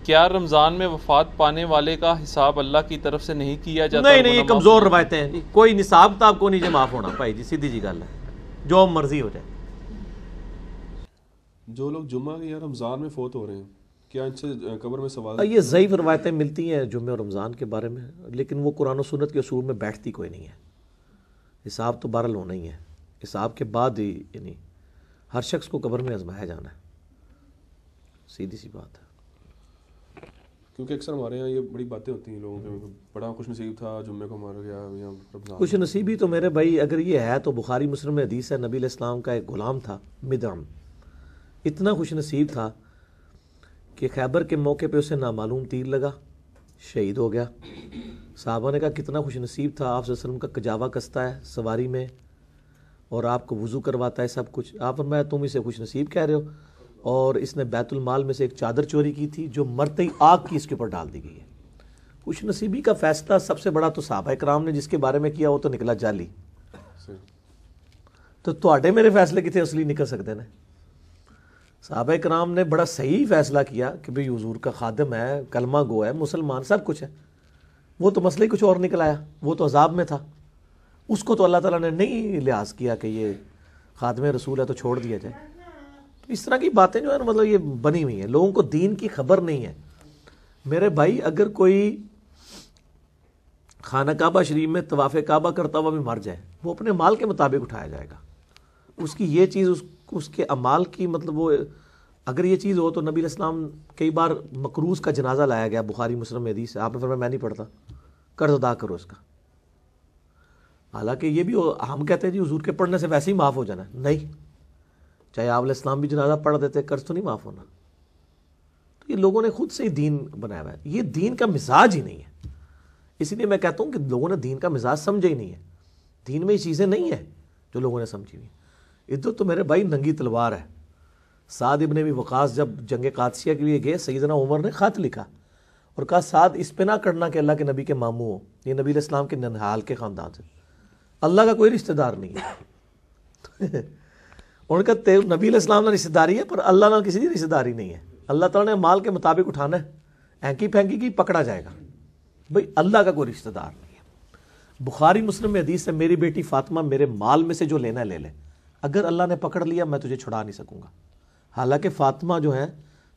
کیا رمضان میں وفات پانے والے کا حساب اللہ کی طرف سے نہیں کیا جاتا؟ نہیں نہیں، یہ کمزور روایتیں ہیں، کوئی نصاب تو آپ کو نہیں معاف ہونا بھائی جی، سیدھی جی گل ہے، جو مرضی ہو جائے۔ جو لوگ جمعہ یا رمضان میں فوت ہو رہے ہیں، کیا ان سے قبر میں سوال؟ یہ ضعیف روایتیں ملتی ہیں جمعہ اور رمضان کے بارے میں، لیکن وہ قرآن و سنت کے اصول میں بیٹھتی کوئی نہیں ہے۔ حساب تو بہرحال ہونا ہی ہے، حساب کے بعد ہی یعنی ہر شخص کو قبر میں آزمایا جانا ہے، سیدھی سی بات ہے۔ کیونکہ اکثر ہمارے یہاں یہ بڑی باتیں ہوتی ہیں لوگوں کے، بڑا خوش نصیب تھا جمعے کو مار گیا یا رمضان۔ خوش نصیبی تو میرے بھائی اگر یہ ہے تو بخاری مسلم میں حدیث ہے، نبی علیہ السلام کا ایک غلام تھا مدعم، اتنا خوش نصیب تھا کہ خیبر کے موقع پہ اسے نامعلوم تیر لگا، شہید ہو گیا۔ صحابہ نے کہا کتنا خوش نصیب تھا، آپ صلی اللہ علیہ وسلم کا کجاوا کستا ہے سواری میں اور آپ کو وضو کرواتا ہے سب کچھ۔ آپ فرمایا تم اسے خوش نصیب کہہ رہے ہو، اور اس نے بیت المال میں سے ایک چادر چوری کی تھی جو مرتے ہی آگ کی اس کے اوپر ڈال دی گئی ہے۔ خوش نصیبی کا فیصلہ سب سے بڑا تو صحابہ کرام نے جس کے بارے میں کیا وہ تو نکلا جعلی، تو تواڈے میرے فیصلے کتنے اصلی نکل سکتے ہیں؟ صحابہ کرام نے بڑا صحیح فیصلہ کیا کہ بھئی حضور کا خادم ہے، کلمہ گو ہے، مسلمان سب کچھ ہے، وہ تو مسئلہ ہی کچھ اور نکل آیا، وہ تو عذاب میں تھا، اس کو تو اللہ تعالیٰ نے نہیں لحاظ کیا کہ یہ خادم رسول ہے تو چھوڑ دیا جائے۔ تو اس طرح کی باتیں جو ہے نا مطلب یہ بنی ہوئی ہیں، لوگوں کو دین کی خبر نہیں ہے۔ میرے بھائی اگر کوئی خانہ کعبہ شریف میں طواف کعبہ کرتا ہوا بھی مر جائے، وہ اپنے مال کے مطابق اٹھایا جائے گا، اس کی یہ چیز اس کے اعمال کی مطلب وہ اگر یہ چیز ہو تو نبی علیہ السلام کئی بار مقروض کا جنازہ لایا گیا، بخاری مسلم میں حدیث ہے، آپ نے فرمایا میں نہیں پڑھتا، قرض ادا کرو اس کا۔ حالانکہ یہ بھی ہم کہتے ہیں جی حضور کے پڑھنے سے ویسے ہی معاف ہو جانا ہے، نہیں، چاہے آپ علیہ السلام بھی جنازہ پڑھ دیتے قرض تو نہیں معاف ہونا۔ تو یہ لوگوں نے خود سے ہی دین بنایا ہوا ہے، یہ دین کا مزاج ہی نہیں ہے، اسی لیے میں کہتا ہوں کہ لوگوں نے دین کا مزاج سمجھا ہی نہیں ہے، دین میں یہ چیزیں نہیں ہیں جو لوگوں نے سمجھی ہوئی۔ ادھر تو میرے بھائی ننگی تلوار ہے۔ سعد ابن ابی وقاص جب جنگ قادسیہ کے لیے گئے، سیدنا عمر نے خط لکھا اور کہا سعد اس پہ نہ کرنا کہ اللہ کے نبی کے ماموں ہو، یہ نبی علیہ السلام کے ننہال کے خاندان سے، اللہ کا کوئی رشتہ دار نہیں ہے۔ ان کا نبی علیہ السلام نے رشتہ داری ہے پر اللہ نہ کسی کی رشتہ داری نہیں ہے، اللہ تعالیٰ نے مال کے مطابق اٹھانا ہے، اینکی پھینکی کی پکڑا جائے گا، بھئی اللہ کا کوئی رشتہ دار نہیں ہے۔ بخاری مسلم میں حدیث ہے میری بیٹی فاطمہ میرے مال میں سے جو لینا ہے لے لے، اگر اللہ نے پکڑ لیا میں تجھے چھڑا نہیں سکوں گا۔ حالانکہ فاطمہ جو ہے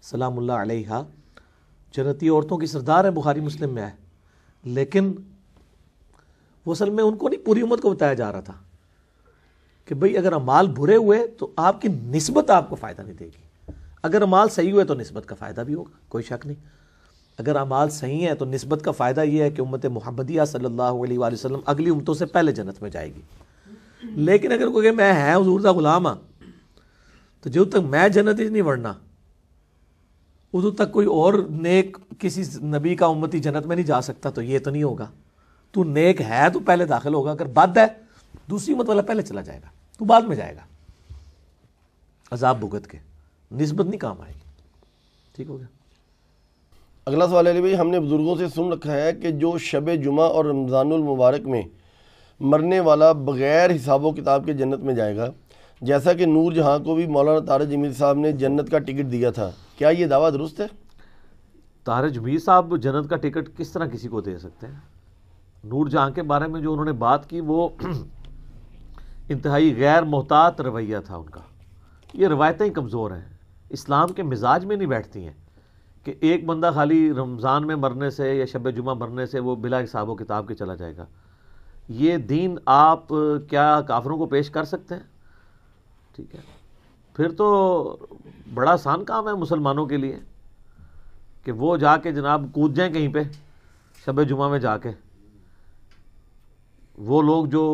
سلام اللہ علیہا جنتی عورتوں کی سردار ہے، بخاری مسلم میں ہے، لیکن وہ اصل میں ان کو نہیں پوری امت کو بتایا جا رہا تھا کہ بھئی اگر اعمال برے ہوئے تو آپ کی نسبت آپ کو فائدہ نہیں دے گی، اگر اعمال صحیح ہوئے تو نسبت کا فائدہ بھی ہوگا، کوئی شک نہیں۔ اگر اعمال صحیح ہیں تو نسبت کا فائدہ یہ ہے کہ امت محمدیہ صلی اللہ علیہ وآلہ وسلم اگلی امتوں سے پہلے جنت میں جائے گی۔ لیکن اگر کوئی کہ میں ہے حضور دا غلام ہاں تو جب تک میں جنت ہی نہیں بڑھنا ادھر تک کوئی اور نیک کسی نبی کا امتی جنت میں نہیں جا سکتا، تو یہ تو نہیں ہوگا، تو نیک ہے تو پہلے داخل ہوگا، اگر بد ہے دوسری امت والا پہلے چلا جائے گا، تو بعد میں جائے گا عذاب بھگت کے، نسبت نہیں کام آئے گی۔ ٹھیک ہو گیا۔ اگلا سوال علی بھائی، ہم نے بزرگوں سے سن رکھا ہے کہ جو شب جمعہ اور رمضان المبارک میں مرنے والا بغیر حساب و کتاب کے جنت میں جائے گا، جیسا کہ نور جہاں کو بھی مولانا طارق جمیل صاحب نے جنت کا ٹکٹ دیا تھا، کیا یہ دعویٰ درست ہے؟ طارق جمیل صاحب جنت کا ٹکٹ کس طرح کسی کو دے سکتے ہیں؟ نور جہاں کے بارے میں جو انہوں نے بات کی وہ انتہائی غیر محتاط رویہ تھا ان کا۔ یہ روایتیں ہی کمزور ہیں، اسلام کے مزاج میں نہیں بیٹھتی ہیں کہ ایک بندہ خالی رمضان میں مرنے سے یا شب جمعہ مرنے سے وہ بلا حساب و کتاب کے چلا جائے گا۔ یہ دین آپ کیا کافروں کو پیش کر سکتے ہیں؟ ٹھیک ہے، پھر تو بڑا آسان کام ہے مسلمانوں کے لیے کہ وہ جا کے جناب کود جائیں کہیں پہ شب جمعہ میں جا کے، وہ لوگ جو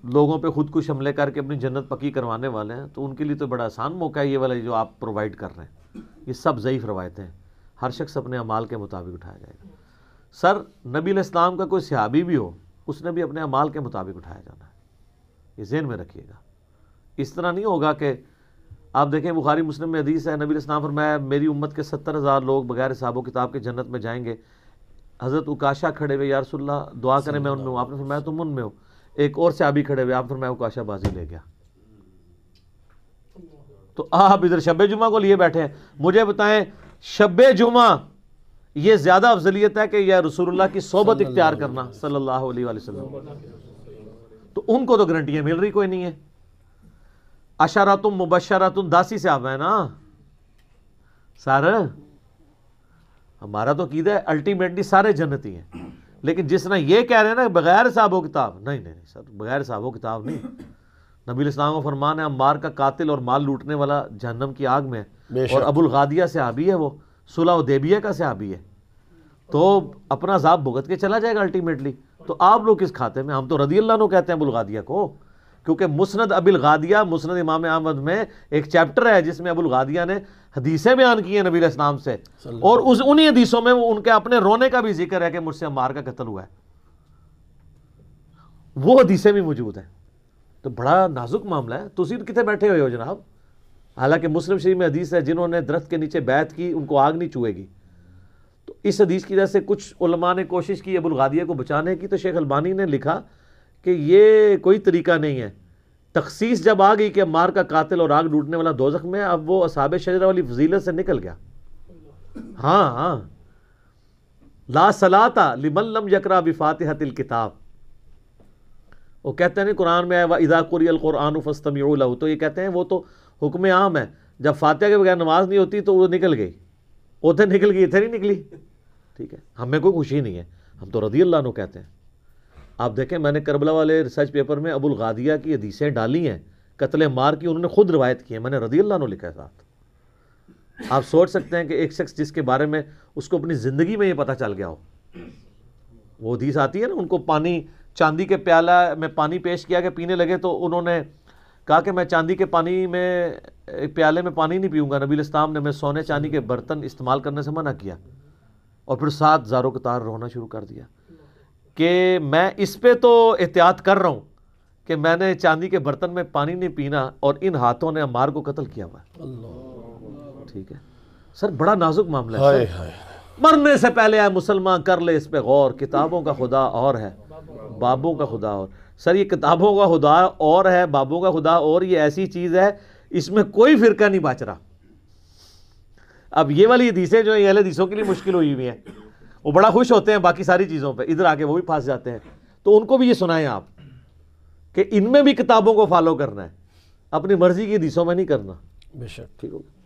لوگوں پہ خود کش حملے کر کے اپنی جنت پکی کروانے والے ہیں، تو ان کے لیے تو بڑا آسان موقع ہے یہ والا جو آپ پرووائڈ کر رہے ہیں۔ یہ سب ضعیف روایتیں ہیں، ہر شخص اپنے اعمال کے مطابق اٹھایا جائے گا۔ سر نبی علیہ السلام کا کوئی صحابی بھی ہو، اس نے بھی اپنے اعمال کے مطابق اٹھایا جانا ہے، یہ ذہن میں رکھیے گا۔ اس طرح نہیں ہوگا کہ آپ دیکھیں بخاری مسلم میں حدیث ہے، نبی علیہ السلام فرمایا میری امت کے 70,000 لوگ بغیر حساب و کتاب کے جنت میں جائیں گے۔ حضرت عکاشہ کھڑے ہوئے، یا رسول اللہ دعا کریں میں ان میں ہوں، آپ نے فرمایا تم ان میں ہو۔ ایک اور صحابی کھڑے ہوئے، آپ نے فرمایا عکاشہ بازی لے گیا۔ تو آپ ادھر شب جمعہ کو لیے بیٹھے ہیں، مجھے بتائیں شب جمعہ یہ زیادہ افضلیت ہے کہ یا رسول اللہ کی صحبت اختیار کرنا صلی اللہ علیہ وآلہ وسلم. تو ان کو تو گارنٹیاں مل رہی کوئی نہیں ہے. اشاراتم مبشراتم 10 سے آپ ہیں نا سر. ہمارا تو عقیدہ ہے الٹیمیٹلی سارے جنتی ہیں، لیکن جس طرح یہ کہہ رہے ہیں نا بغیر حساب و کتاب، نہیں سر، بغیر حساب و کتاب نہیں. نبی الاسلام کا فرمان ہے عمار کا قاتل اور مال لوٹنے والا جہنم کی آگ میں ہے، اور ابو الغادیہ صحابی ہے، وہ صلح حدیبیہ کا صحابی ہے، تو اپنا عذاب بھگت کے چلا جائے گا الٹیمیٹلی. تو آپ لوگ کس کھاتے میں؟ ہم تو رضی اللہ عنہ کہتے ہیں ابو الغادیہ کو، کیونکہ مسند ابی الغادیہ مسند امام احمد میں ایک چیپٹر ہے جس میں ابو الغادیہ نے حدیثیں بیان کی ہیں نبی علیہ السلام سے، اور انہی حدیثوں میں ان کے اپنے رونے کا بھی ذکر ہے کہ مجھ سے عمار کا قتل ہوا ہے، وہ حدیثیں بھی موجود ہیں. تو بڑا نازک معاملہ ہے. تسی کتنے بیٹھے ہوئے ہو جناب؟ حالانکہ مسلم شریف میں حدیث ہے جنہوں نے درخت کے نیچے بیعت کی ان کو آگ نہیں چوئے گی. تو اس حدیث کی وجہ سے کچھ علماء نے کوشش کی ابو الغادیہ کو بچانے کی، تو شیخ البانی نے لکھا کہ یہ کوئی طریقہ نہیں ہے. تخصیص جب آ گئی کہ عمار کا قاتل اور آگ لوٹنے والا دوزخ میں، اب وہ اصحاب شجرہ والی فضیلت سے نکل گیا. ہاں لا صلاۃ لمن لم یقرأ بفاتحۃ الکتاب. وہ کہتے ہیں قرآن میں وَإِذَا قُرِئَ الْقُرْآنُ فَاسْتَمِعُوا لَهُ، تو یہ کہتے ہیں وہ تو حکم عام ہے، جب فاتحہ کے بغیر نماز نہیں ہوتی تو وہ نکل گئی، ادھر نکل گئی ادھر نہیں نکلی. ٹھیک ہے، ہمیں کوئی خوشی نہیں ہے، ہم تو رضی اللہ عنہ کہتے ہیں. آپ دیکھیں میں نے کربلا والے ریسرچ پیپر میں ابو الغادیہ کی حدیثیں ڈالی ہیں قتل عمار کی، انہوں نے خود روایت کی ہے، میں نے رضی اللہ عنہ لکھا ہے ساتھ. آپ سوچ سکتے ہیں کہ ایک شخص جس کے بارے میں اس کو اپنی زندگی میں یہ پتہ چل گیا ہو. وہ حدیث آتی ہے نا، ان کو پانی چاندی کے پیالہ میں پانی پیش کیا کہ پینے لگے، تو انہوں نے کہا کہ میں چاندی کے پانی میں پیالے میں پانی نہیں پیوں گا، نبی الاسلام نے میں سونے چاندی کے برتن استعمال کرنے سے منع کیا، اور پھر ساتھ زاروں قطار رونا شروع کر دیا کہ میں اس پہ تو احتیاط کر رہا ہوں کہ میں نے چاندی کے برتن میں پانی نہیں پینا، اور ان ہاتھوں نے عمار کو قتل کیا ہوا ہے. ٹھیک ہے سر، بڑا نازک معاملہ ہے سر. مرنے سے پہلے آئے مسلمان کر لے اس پہ غور، کتابوں کا خدا اور ہے بابوں کا خدا اور. سر یہ کتابوں کا خدا اور ہے بابوں کا خدا اور، یہ ایسی چیز ہے اس میں کوئی فرقہ نہیں بچ رہا. اب یہ والی حدیثیں جو ہیں یہ اہل حدیثوں کے لیے مشکل ہوئی ہوئی ہیں، وہ بڑا خوش ہوتے ہیں باقی ساری چیزوں پہ، ادھر آ کے وہ بھی پھنس جاتے ہیں. تو ان کو بھی یہ سنائیں آپ کہ ان میں بھی کتابوں کو فالو کرنا ہے، اپنی مرضی کی حدیثوں میں نہیں کرنا. بے شک. ٹھیک ہوگا.